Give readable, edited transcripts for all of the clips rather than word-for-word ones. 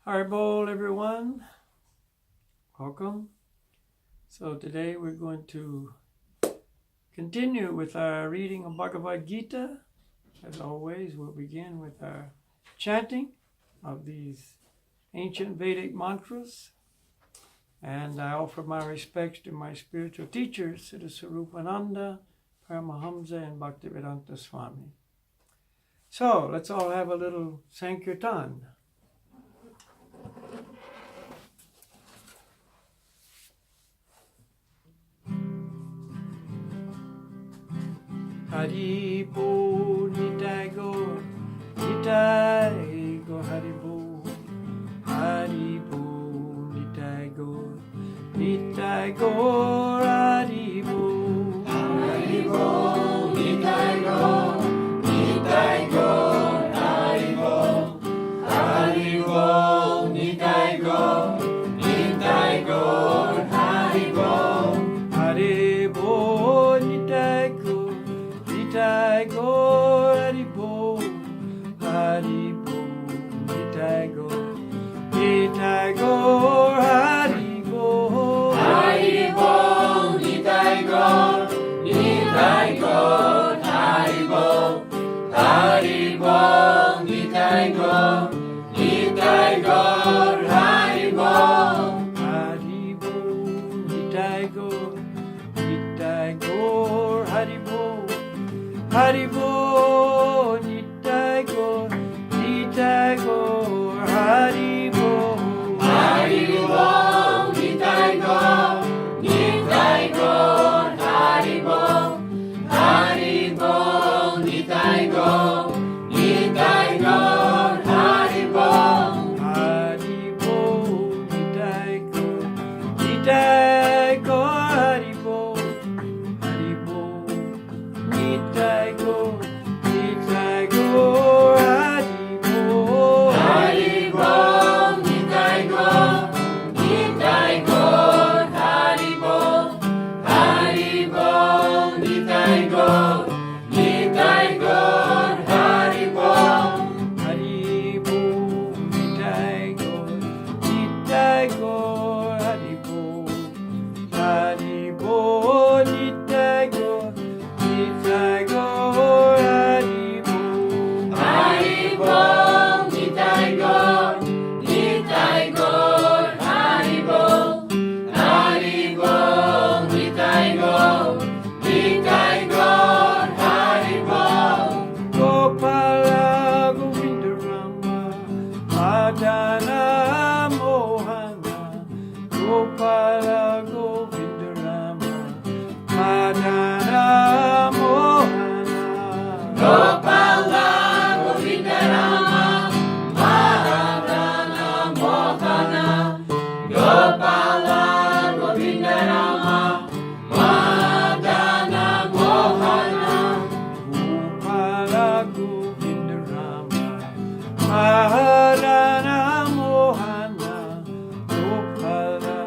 Harbol, everyone. Welcome. So today we're going to continue with our reading of Bhagavad-gita. As always, we'll begin with our chanting of these ancient Vedic mantras. And I offer my respects to my spiritual teachers, Siddha Swarupananda, Paramahamsa, and Bhaktivedanta Swami. So let's all have a little Sankirtan. Hari Bo Nitai Go, Nitai Go Hari Bo, Hari Bo Nitai Go, Nitai Go Hari Bo, Hari Bo Nitai Go, Nitai Go Hari Bo, Hari Bo Nitai Go, Nitai Go Hari Bo, Hari Bo Nitai Go. Nitai Go Hari Bo, Hari Bo Nitai Go, Nitai Go Hari Bo, Hari Bo Nitai Go, Nitai Go Hari Bo, Hari Bo Nitai Go, Nitai Go Hari Bo, Hari Bo Nitai Go, Nitai Go Hari Bo, Hari Bo Nitai Go, Nitai Go Hari Bo, Hari Bo Nitai Go, Nitai Go Hari Bo, Hari Bo Nitai Go, Nitai Go Hari Bo, Hari Bo Nitai Go, Nitai Go Hari Bo, Hari Bo Nitai Go, Nitai Go Hari Bo, Hari Bo Nitai Go, Nitai Go Hari Bo, Hari Bo Nitai Go, Nitai Go Hari Bo, Hari Bo Nitai Go, Nitai Go Hari Bo, Hari Bo Nitai Go, Nitai Go Hari Bo, Hari Bo Nitai Go, Nitai Go Hari Bo, Hari Bo Nitai Go, Nitai Go Hari Bo, Gopala Govinda Rama, Madana Mohana, Gopala Govinda Rama, Madana Mohana, Gopala Govinda Rama, Madana Mohana, Gopala Govinda Rama, Madana Mohana, Gopala Govinda Rama, Madana Mohana, Gopala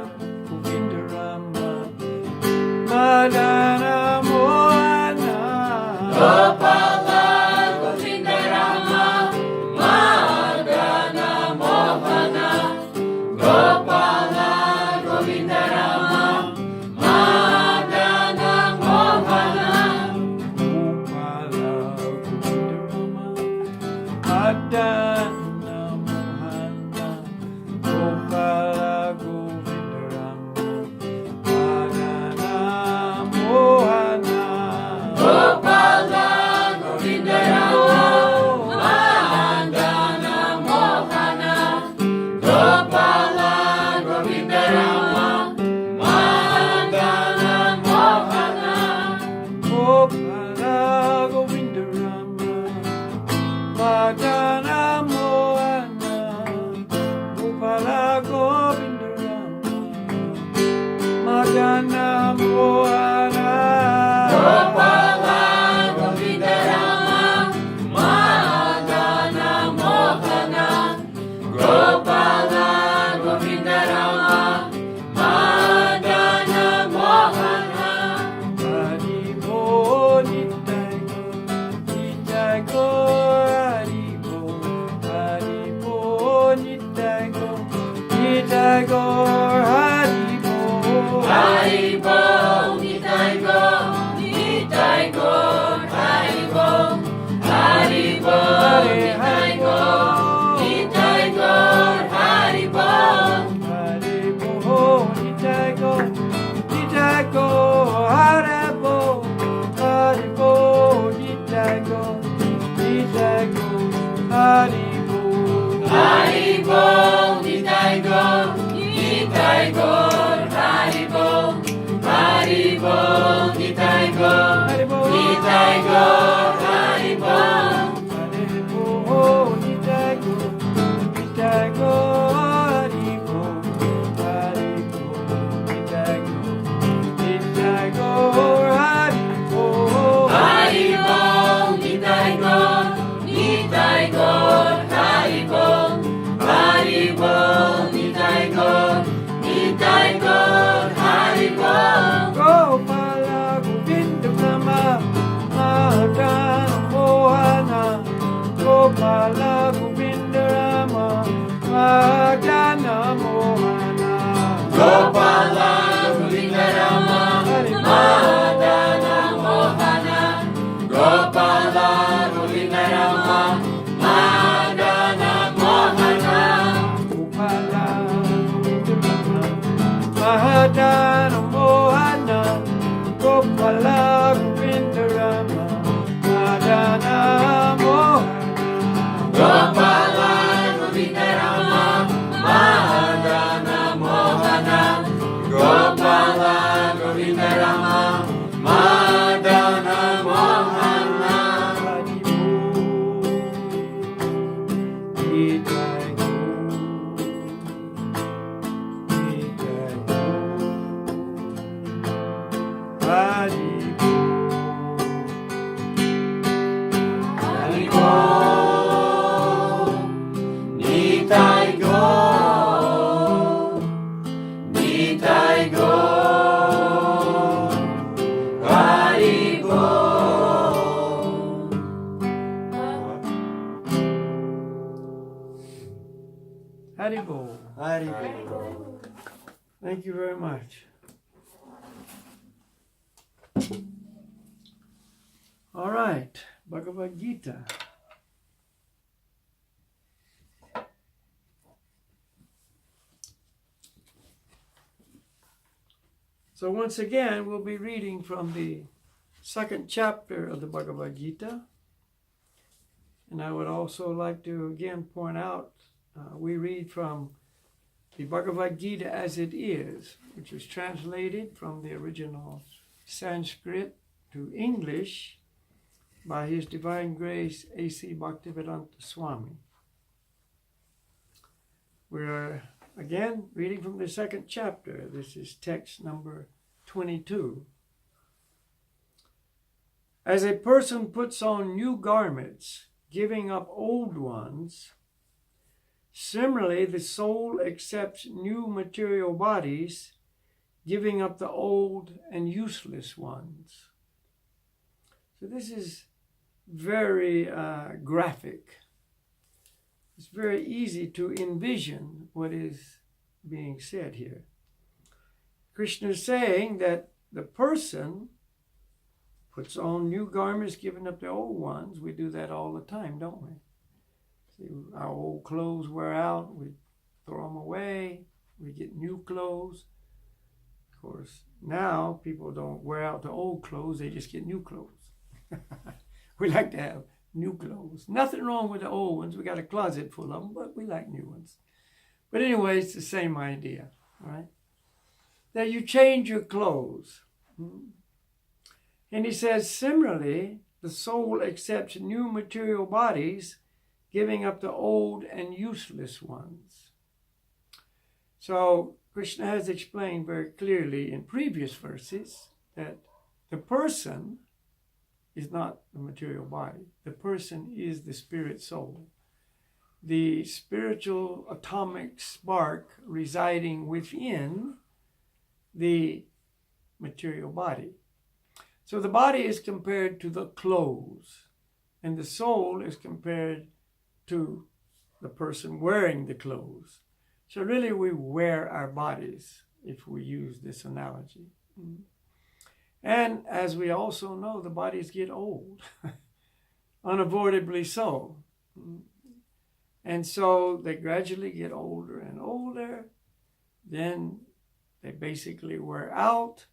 Govinda Nitai Gaur Hari Bol. Hari Bol, Nitai Gaur, Nitai Gaur, Hari Bol, Hari Bol, Nitai Gaur, Nitai Gaur, Hari Bol, Hari Bol, Nitai Gaur, Nitai Gaur, Hari Bol, Hari Bol, Nitai Gaur, Nitai Gaur, Hari Bol. Hari Bol, Nitai Gaur, Nitai Gaur, Hari Bol, Hari Bol, Nitai Gaur, Hari Bol, Nitai Gaur, Hari Bol, Hari Bol, Nitai Gaur, Nitai Gaur, Hari Bol, Hari Bol, Nitai Gaur, Nitai Gaur, Hari Bol. Hari Bol, Nitai Gaur, Nitai Gaur, Hari Bol, Hari Bol, Nitai Gaur, Nitai Gaur, Hari Bol. Gopala Govinda Nama Mahadana Mohana. Gopala Govinda Rama Mahadana Mohana. Gopala Govinda Rama Hari Bol. Mahadana Mohana. Gopala Govinda Rama Mahadana Mohana. Gopala Govinda Rama Mahadana Mohana. Gopala Govinda Rama Mahadana Mohana. Gopala Govinda Rama Mahadana Mohana. Gopala Govinda Rama Mahadana Mohana. Hari Bol, Nitai Gaur, Nitai Gaur, Hari Bol. Hari Bol, Nitai Gaur, Nitai Gaur, Hari Bol. Hari Bol. Hari Bol. Thank you very much. All right, Bhagavad-gita. So once again, we'll be reading from the second chapter of the Bhagavad-gita. And I would also like to again point out, we read from the Bhagavad-gita as it is, which was translated from the original Sanskrit to English by His Divine Grace A.C. Bhaktivedanta Swami. We're again reading from the second chapter. This is text number 22. As a person puts on new garments, giving up old ones, similarly the soul accepts new material bodies, giving up the old and useless ones. So this is very graphic. It's very easy to envision what is being said here. Krishna is saying that the person puts on new garments, giving up the old ones. We do that all the time, don't we? See, our old clothes wear out, we throw them away, we get new clothes. Of course, now people don't wear out the old clothes, they just get new clothes. We like to have new clothes. Nothing wrong with the old ones. We got a closet full of them, but we like new ones. But anyway, it's the same idea, right? That you change your clothes. And he says, similarly, the soul accepts new material bodies, giving up the old and useless ones. So Krishna has explained very clearly in previous verses that the person is not the material body. The person is the spirit soul, the spiritual atomic spark residing within the material body. So the body is compared to the clothes, and the soul is compared to the person wearing the clothes. So really we wear our bodies, if we use this analogy. And as we also know, the bodies get old, unavoidably so. And so they gradually get older and older. Then they basically wear out.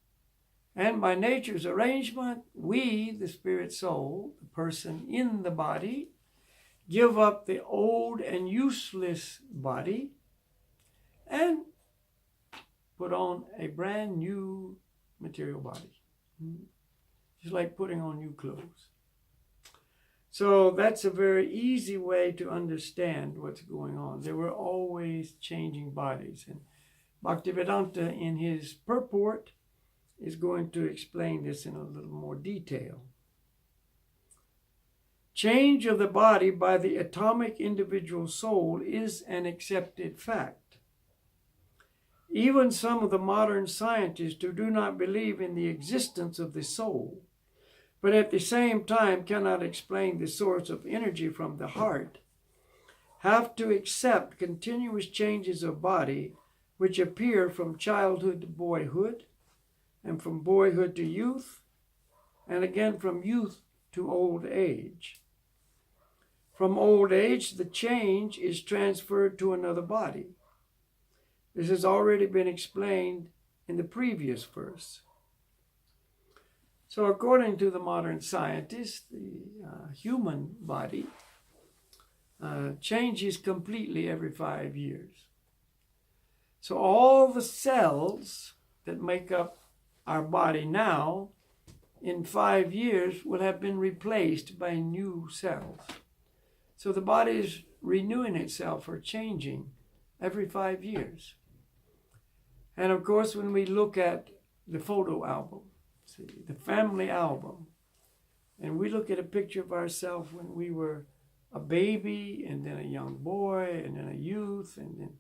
And by nature's arrangement, we, the spirit soul, the person in the body, give up the old and useless body and put on a brand new material body. Just like putting on new clothes. So that's a very easy way to understand what's going on. They were always changing bodies. And Bhaktivedanta, in his purport, is going to explain this in a little more detail. Change of the body by the atomic individual soul is an accepted fact. Even some of the modern scientists who do not believe in the existence of the soul, but at the same time cannot explain the source of energy from the heart, have to accept continuous changes of body which appear from childhood to boyhood, and from boyhood to youth, and again from youth to old age. From old age, the change is transferred to another body. This has already been explained in the previous verse. So according to the modern scientists, the human body changes completely every 5 years. So all the cells that make up our body now, in 5 years, will have been replaced by new cells. So the body is renewing itself or changing every 5 years. And of course, when we look at the photo album, the family album, and we look at a picture of ourselves when we were a baby, and then a young boy, and then a youth, and then,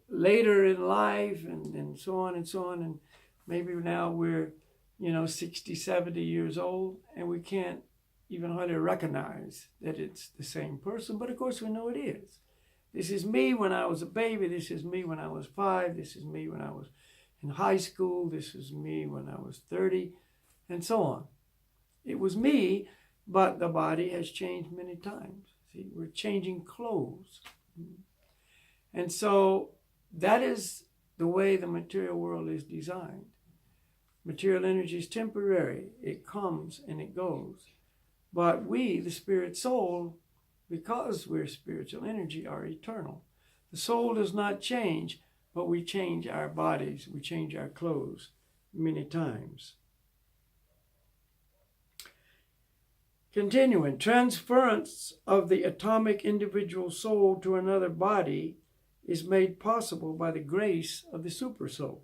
later in life, and so on and so on, and maybe now we're, 60, 70 years old, and we can't even hardly recognize that it's the same person, but of course we know it is. This is me when I was a baby, this is me when I was 5, this is me when I was in high school, this is me when I was 30, and so on. It was me, but the body has changed many times. See, we're changing clothes. And so that is the way the material world is designed. Material energy is temporary. It comes and it goes. But we, the spirit soul, because we're spiritual energy, are eternal. The soul does not change, but we change our bodies, we change our clothes many times. Continuing, transference of the atomic individual soul to another body is made possible by the grace of the supersoul.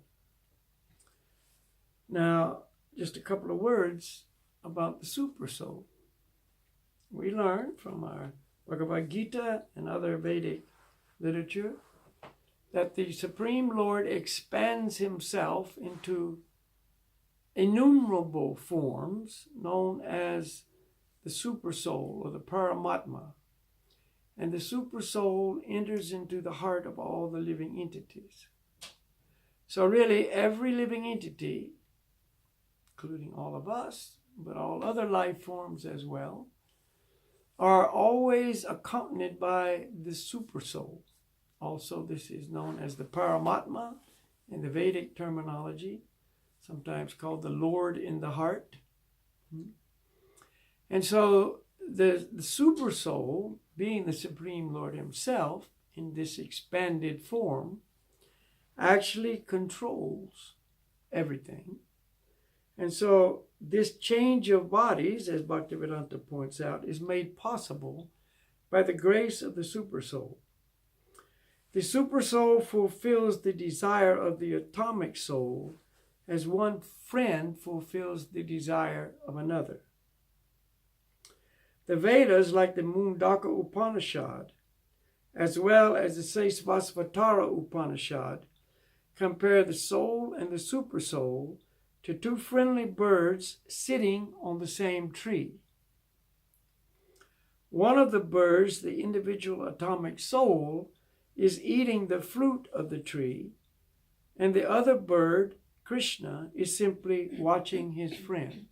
Now, just a couple of words about the supersoul. We learn from our Bhagavad-gita and other Vedic literature that the Supreme Lord expands himself into innumerable forms known as the supersoul or the Paramatma. And the supersoul enters into the heart of all the living entities. So really every living entity, including all of us, but all other life forms as well, are always accompanied by the supersoul. Also, this is known as the Paramatma in the Vedic terminology, sometimes called the Lord in the heart. And so the supersoul, being the Supreme Lord himself in this expanded form, actually controls everything. And so this change of bodies, as Bhaktivedanta points out, is made possible by the grace of the supersoul. The supersoul fulfills the desire of the atomic soul as one friend fulfills the desire of another. The Vedas, like the Mundaka Upanishad, as well as the Sesvasvatara Upanishad, compare the soul and the supersoul to two friendly birds sitting on the same tree. One of the birds, the individual atomic soul, is eating the fruit of the tree, and the other bird, Krishna, is simply watching his friend.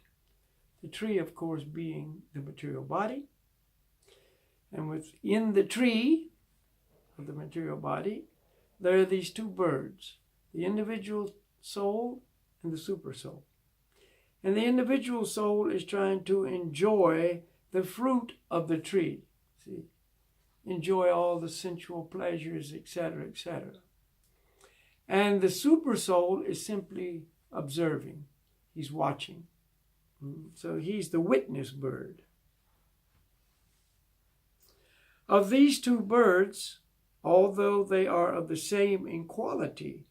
The tree, of course, being the material body. And within the tree of the material body, there are these two birds, the individual soul and the super soul. And the individual soul is trying to enjoy the fruit of the tree. See? Enjoy all the sensual pleasures, etc., etc. And the super soul is simply observing. He's watching. So he's the witness bird. Of these two birds, although they are of the same in quality,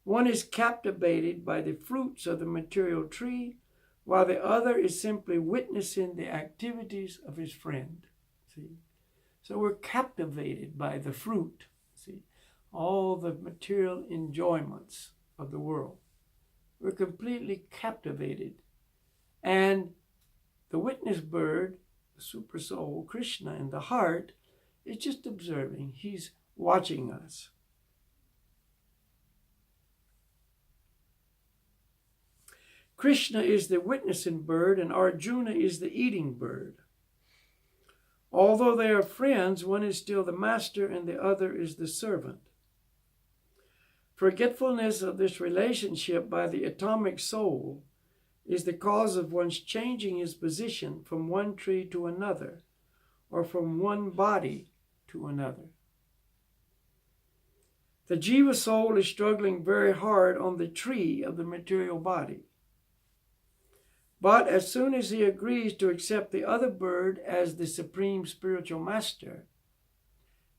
one is captivated by the fruits of the material tree, while the other is simply witnessing the activities of his friend. See? So we're captivated by the fruit. See? All the material enjoyments of the world. We're completely captivated. And the witness bird, the super soul, Krishna, in the heart, is just observing. He's watching us. Krishna is the witnessing bird and Arjuna is the eating bird. Although they are friends, one is still the master and the other is the servant. Forgetfulness of this relationship by the atomic soul is the cause of one's changing his position from one tree to another, or from one body to another. The Jiva soul is struggling very hard on the tree of the material body. But as soon as he agrees to accept the other bird as the supreme spiritual master,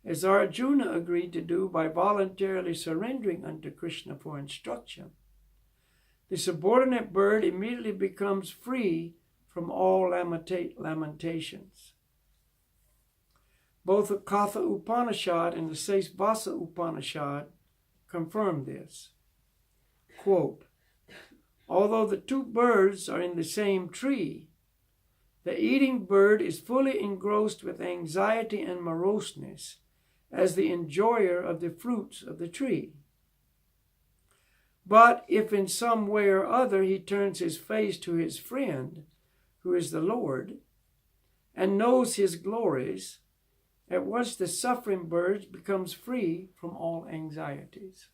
as Arjuna agreed to do by voluntarily surrendering unto Krishna for instruction, the subordinate bird immediately becomes free from all lamentations. Both the Katha Upanishad and the Sesvasa Upanishad confirm this. Quote, although the two birds are in the same tree, the eating bird is fully engrossed with anxiety and moroseness as the enjoyer of the fruits of the tree. But if in some way or other he turns his face to his friend, who is the Lord, and knows his glories, at once the suffering bird becomes free from all anxieties.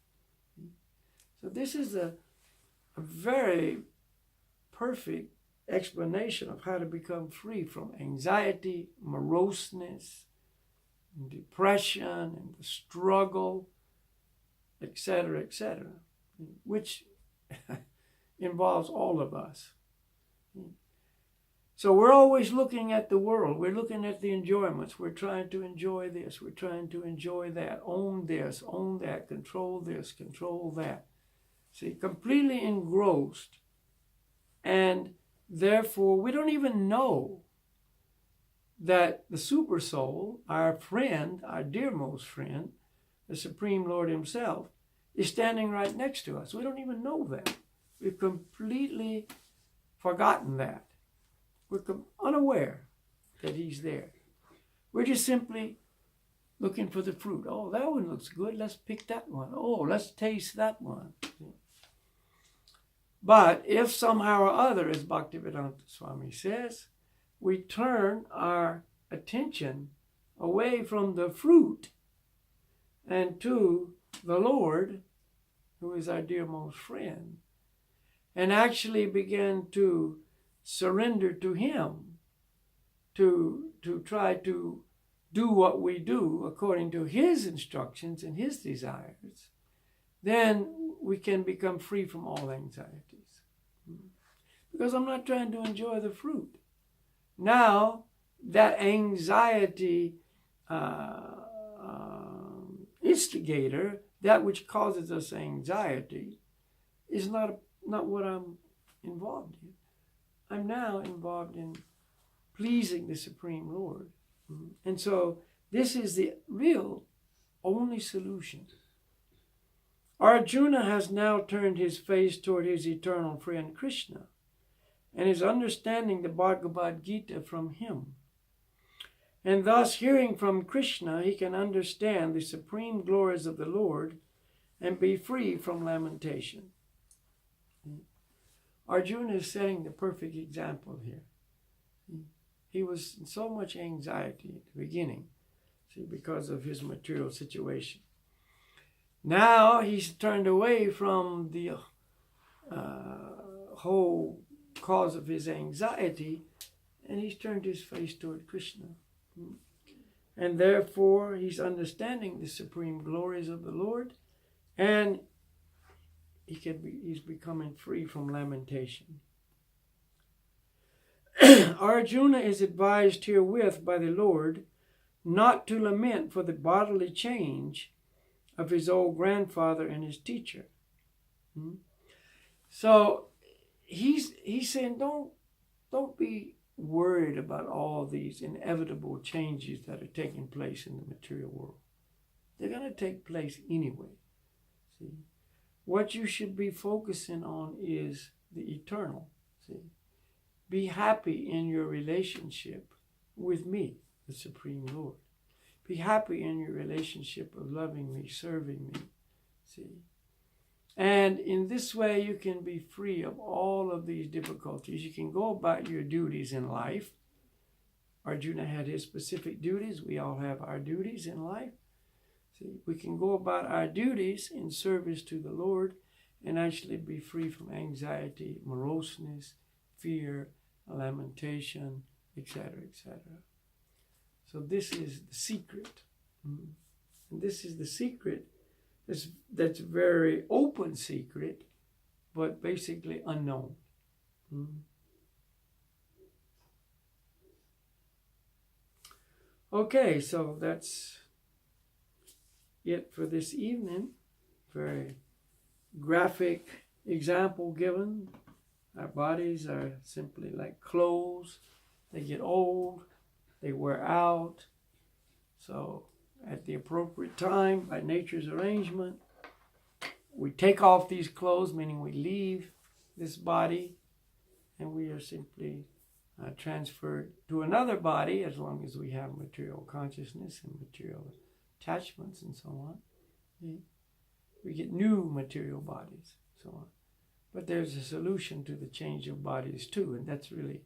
So this is a very perfect explanation of how to become free from anxiety, moroseness, and depression, and the struggle, etc., etc., which involves all of us. So we're always looking at the world. We're looking at the enjoyments. We're trying to enjoy this. We're trying to enjoy that. Own this, own that. Control this, control that. See, completely engrossed. And therefore, we don't even know that the super soul, our friend, our dearmost friend, the Supreme Lord himself, is standing right next to us. We don't even know that. We've completely forgotten that. We're unaware that he's there. We're just simply looking for the fruit. Oh, that one looks good. Let's pick that one. Oh, let's taste that one. But if somehow or other, as Bhaktivedanta Swami says, we turn our attention away from the fruit and to the Lord, who is our dearmost friend, and actually begin to surrender to him, to try to do what we do according to his instructions and his desires, then we can become free from all anxieties. Because I'm not trying to enjoy the fruit. Now, that anxiety instigator, that which causes us anxiety, is not what I'm involved in. I'm now involved in pleasing the Supreme Lord. And so this is the real only solution. Arjuna has now turned his face toward his eternal friend Krishna and is understanding the Bhagavad-gita from him. And thus, hearing from Krishna, he can understand the supreme glories of the Lord and be free from lamentation. Arjuna is setting the perfect example here. He was in so much anxiety at the beginning, see, because of his material situation. Now he's turned away from the whole cause of his anxiety, and he's turned his face toward Krishna. And therefore, he's supreme glories of the Lord, and he's becoming free from lamentation. Arjuna is advised herewith by the Lord not to lament for the bodily change of his old grandfather and his teacher. So he's saying, don't be worried about all these inevitable changes that are taking place in the material world. They're going to take place anyway. See, what you should be focusing on is the eternal. See, be happy in your relationship with me, the Supreme Lord. Be happy in your relationship of loving me, serving me. See, and in this way, you can be free of all of these difficulties. You can go about your duties in life. Arjuna had his specific duties. We all have our duties in life. See, we can go about our duties in service to the Lord and actually be free from anxiety, moroseness, fear, lamentation, etc., etc. So this is the secret. And this is the secret that's very open secret, but basically unknown. Okay, so that's it for this evening. Very graphic example given. Our bodies are simply like clothes. They get old, they wear out. So at the appropriate time, by nature's arrangement, we take off these clothes, meaning we leave this body, and we are simply transferred to another body, as long as we have material consciousness and material attachments and so on. We get new material bodies, so on. But there's a solution to the change of bodies too, and that's really,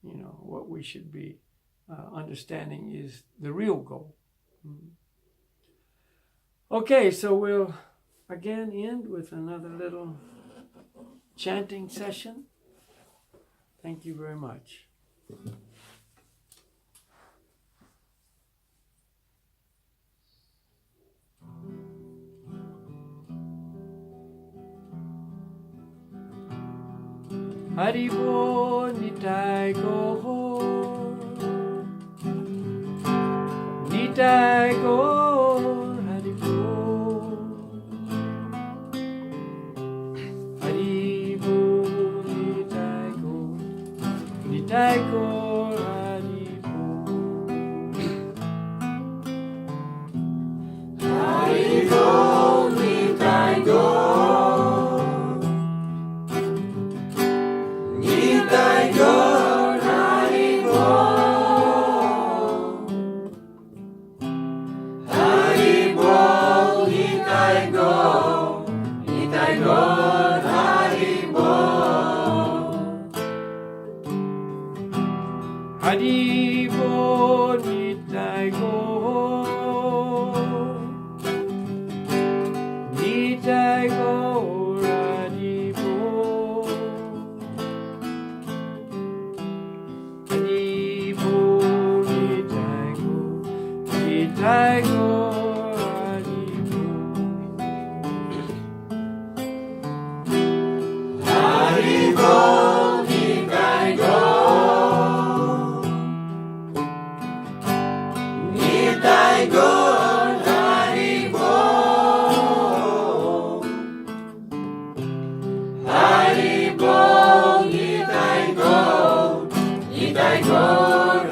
what we should be understanding is the real goal. Okay, so we'll again end with another little chanting session. Thank you very much. Haribo Nitai Go, Nitai Go, Haribo, Haribo Nitai Go, Nitai Go, Haribo, Haribo Nitai Go. Haribo Nitai Go, Nitai Go, Haribo, Haribo Nitai Go, Nitai Go, Haribo Nitai Go. Nitai Go, Haribo, Haribo, Nitai Go, Nitai Go,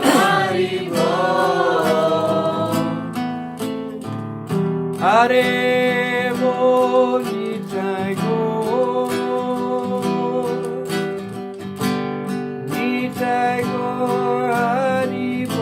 Haribo, Haribo Nitai Go, Nitai Go, Haribo.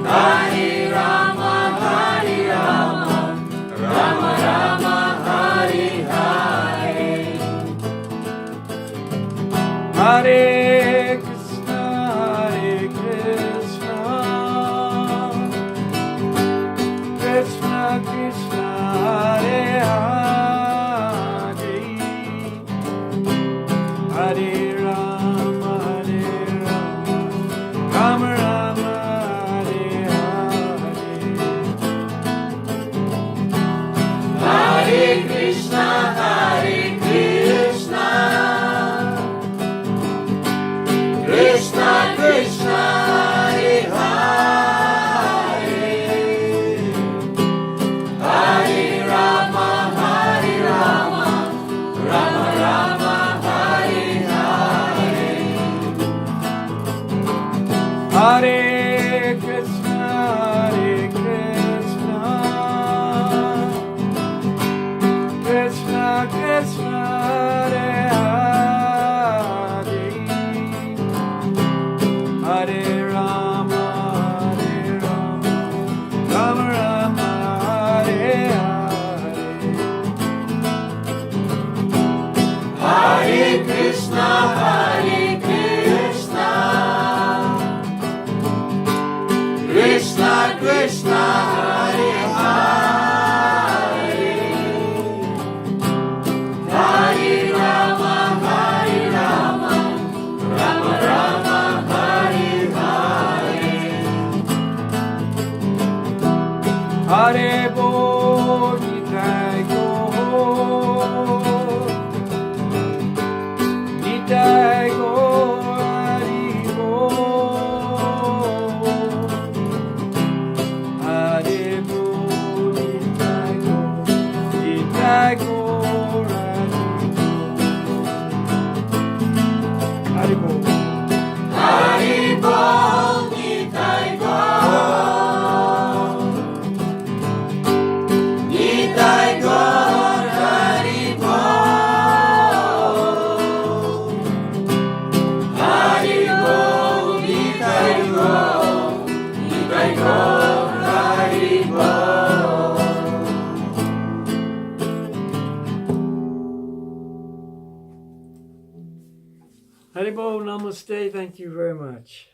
Hare Rama, Hare Rama, Rama Rama, Hare Hare. Hare Krishna, Hare Krishna, Krishna Krishna, Hare Hare, Hare Rama, Rama Rama, Hare Hare. Hare Krishna, Hare Krishna, Krishna Krishna, Hare Hare, Hare Rama, Rama Rama, Hare Hare. Hare Krishna, Hare Krishna, Krishna Krishna, Hare Hare, Hare Rama, Rama Rama, Hare Hare. Hare Krishna, Hare Krishna, Krishna Krishna, Hare Hare, Hare Rama, Rama Rama, Hare Hare. Hare Bol, Nitai Go, Nitai Go, Hari Bol, Hare Bol, Nitai Go, Nitai Go, Hari Bol. Hare Bol, Nitai Gaur, Nitai Gaur, Hare Bol, Hare Bol, Nitai Gaur, Nitai Gaur, Hare Bol. Hari Bol, Namaste, thank you very much.